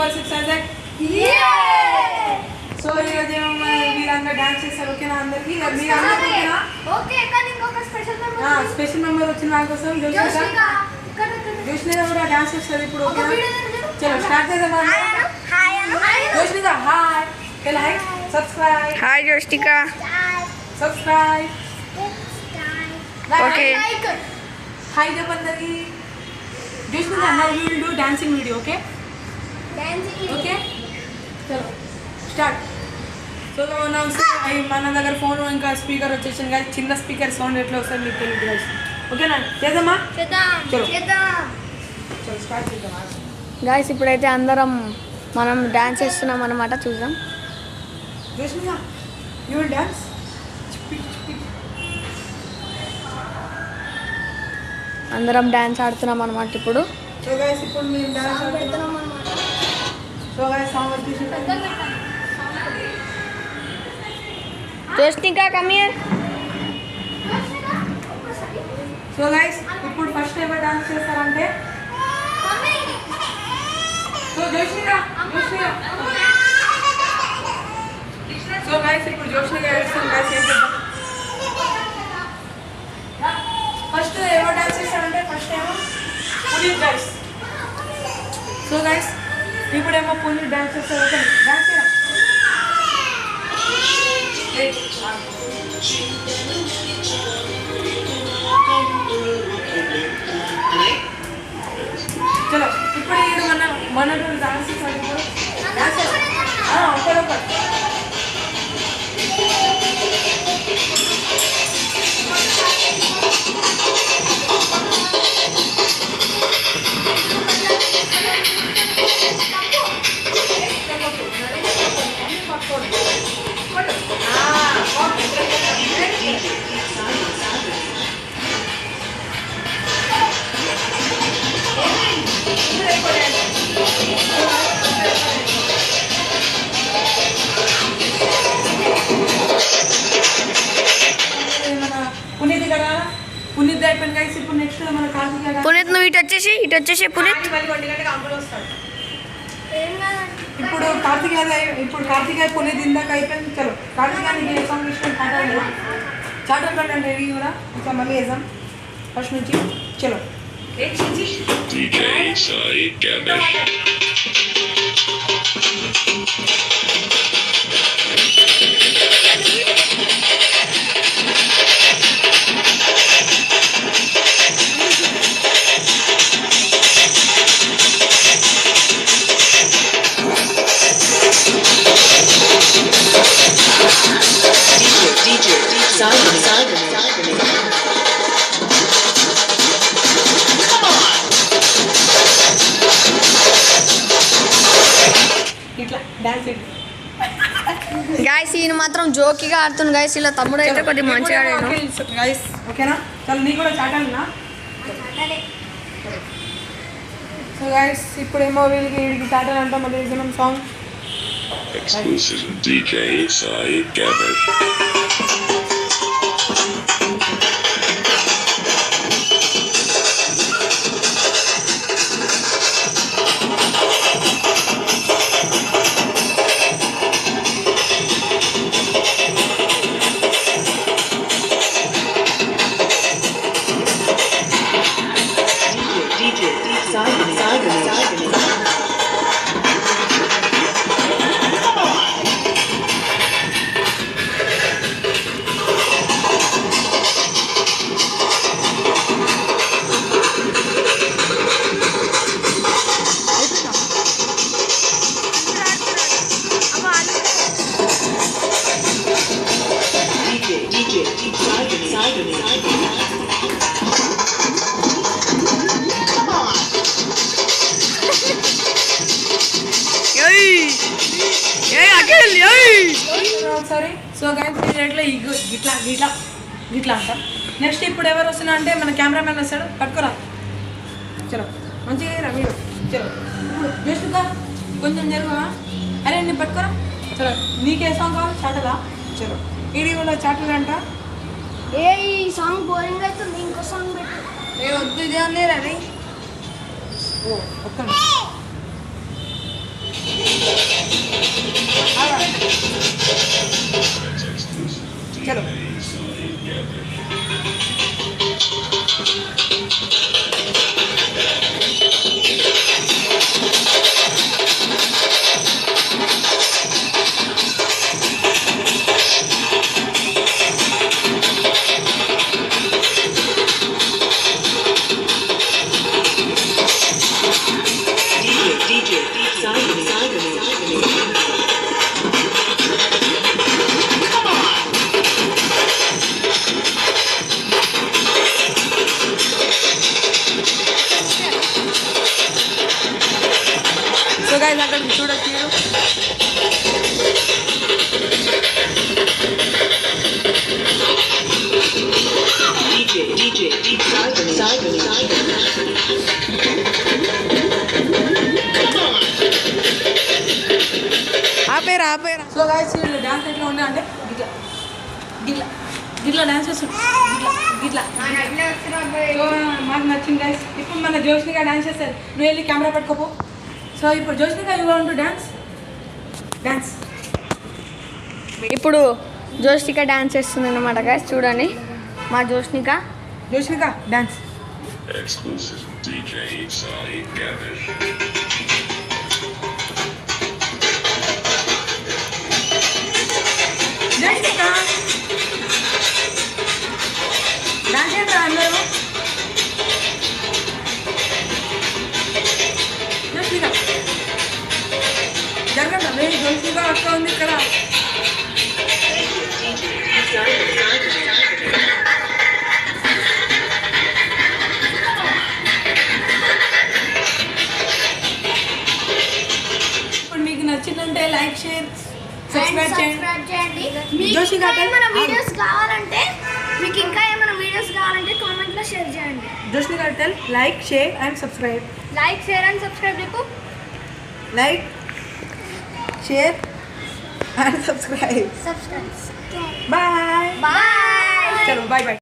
6 Isaac. So ఈరోజు వీళ్ళందరూ dance చేస్తారు. ఓకేనా అందరికి? స్పెషల్ మెంబర్ వచ్చిన వాళ్ళ కోసం జోష్నిక కూడా డాన్స్ చేస్తారు ఇప్పుడు. ఓకేనా? చలో స్టార్ట్ చేద్దాం. Joshnika hi. Like subscribe. Hi Joshnika. Subscribe. Okay hi చెప్పండి. Joshnika now you will do dancing video. Okay okay చలో స్టార్ట్. సో మన దగ్గర ఫోన్ ఇంకా స్పీకర్ వచ్చేసింది కదా. చిన్న స్పీకర్ సౌండ్ ఎట్లా వస్తుంది మీకు తెలియదు గైస్. ఓకేనా? చేద్దామా? చలో చలో స్టార్ట్ చేద్దాం గాయస్. ఇప్పుడైతే అందరం మనం డాన్స్ చేస్తున్నాం అన్నమాట. చూద్దాం. Joshnika you will dance. అందరం డాన్స్ ఆడుతున్నాం అన్నమాట ఇప్పుడు. సో గైస్ ఇప్పుడు మేము డాన్స్ ఆడుతున్నాం అన్నమాట. సో గైస్ సౌండ్ వచ్చేసింది. Joshnika come here. So guys ఇప్పుడు ఫస్ట్ ఎవరు డాన్స్ చేస్తారంటే సో జోష్నిక. సో గైస్ ఇప్పుడు జోష్నిక వేస్తాం గైస్. ఏం చేద్దాం? ఫస్ట్ ఎవరు డాన్స్ చేస్తారంటే ఫస్ట్ ఏమో పునీత్ గైస్. సో గైస్ ఇప్పుడేమో పునీత్ డాన్స్ చేస్తారు. ఓకే డాన్స్ చేయడం. చలో ఇప్పుడు ఇది మన డాన్స్ చేస్తారు. ఇప్పుడు డాన్స్ ఒకరొకరు. పునీత్ కదా. పునీత్ అయిపోయింది గైస్. ఇప్పుడు నెక్స్ట్ మన కార్తీక. పునీత్ నువ్వు ఇటు వచ్చేసి పునీత్. ఇప్పుడు కార్తీక పునీత్ ఇందాక అయిపోయింది. చలో కార్తీక నీకు ఏ సాంగ్ ఇష్టం? చాటర్ కంటే రెడీ కూడా ఇంకా మళ్ళీ వేద్దాం ఫస్ట్ నుంచి. చలో DJ Sai Ganesh. DJ Sai ఇట్లా డాన్స్ గాయస్ ఈయన మాత్రం జోకిగా ఆడుతుంది గాయస్. ఇలా తమ్ముడు అయితే కొద్దిగా మంచిగా ఆడాను గైస్. ఓకేనా? చలో నీ కూడా చాటాలినా. సో గైస్ ఇప్పుడేమో వీడికి చాటాలంటే మళ్ళీ వేసినాం song. Exclusive DJ Sai Ganesh. ఒకసారి. సో గైస్ ఇట్లా ఇట్లా ఇట్లా ఇట్లా అంటాం. నెక్స్ట్ ఇప్పుడు ఎవరు వస్తున్నా అంటే మన కెమెరామెన్ వస్తాడు. పట్టుకోరా. చలో మంచిగా రా మీరు. చలో జస్ట్ కొంచెం జరుగువా. అరే నేను పట్టుకోరా. చలో నీకే సాంగ్ కావాలి? చాటలా. చలో ఇది కూడా చాటలు అంట. ఏ ఈ సాంగ్ బోరింగ్ అవుతుంది, ఇంకో సాంగ్ పెట్టు. ఏ వద్దు ఇదే లేరా రే. ఓ ఒక్క గైస్ అక్కడ చూడొచ్చు మీరు. ఆపేరా. సో గైస్ వీళ్ళు డాన్స్ ఎట్లా ఉండే అంటే గిట్లా గిట్లా గిట్లా డాన్స్ చేస్తుంది గిట్లా. సో మాకు నచ్చింది గైస్. ఇప్పుడు మన జోష్నిగా డాన్స్ చేస్తారు. నువ్వు వెళ్ళి కెమెరా పట్టుకోపో. సో ఇప్పుడు జోష్నిగా యూ వాంట్ టు డాన్స్. ఇప్పుడు జోష్నిక డాన్స్ చేస్తుంది అనమాట గైస్. చూడండి మా Joshnika dance. Exclusive DJ Sai Ganesh. Joshnika dance ఏంట్రా అందరూ. జోష్నిక జరగండి. జోష్నిక అక్క ఉంది ఇక్కడ. ఇప్పుడు మీకు నచ్చిందంటే లైక్ షేర్ సబ్స్క్రైబ్ చేయండి. జోషి గారు మన వీడియోస్ కావాలంటే కామెంట్లో షేర్ చేయండి. జోష్ని గారు tell like share and subscribe. Like share and subscribe చెప్పు. Like share and subscribe. Subscribe. Bye. Bye. చలో బాయ్.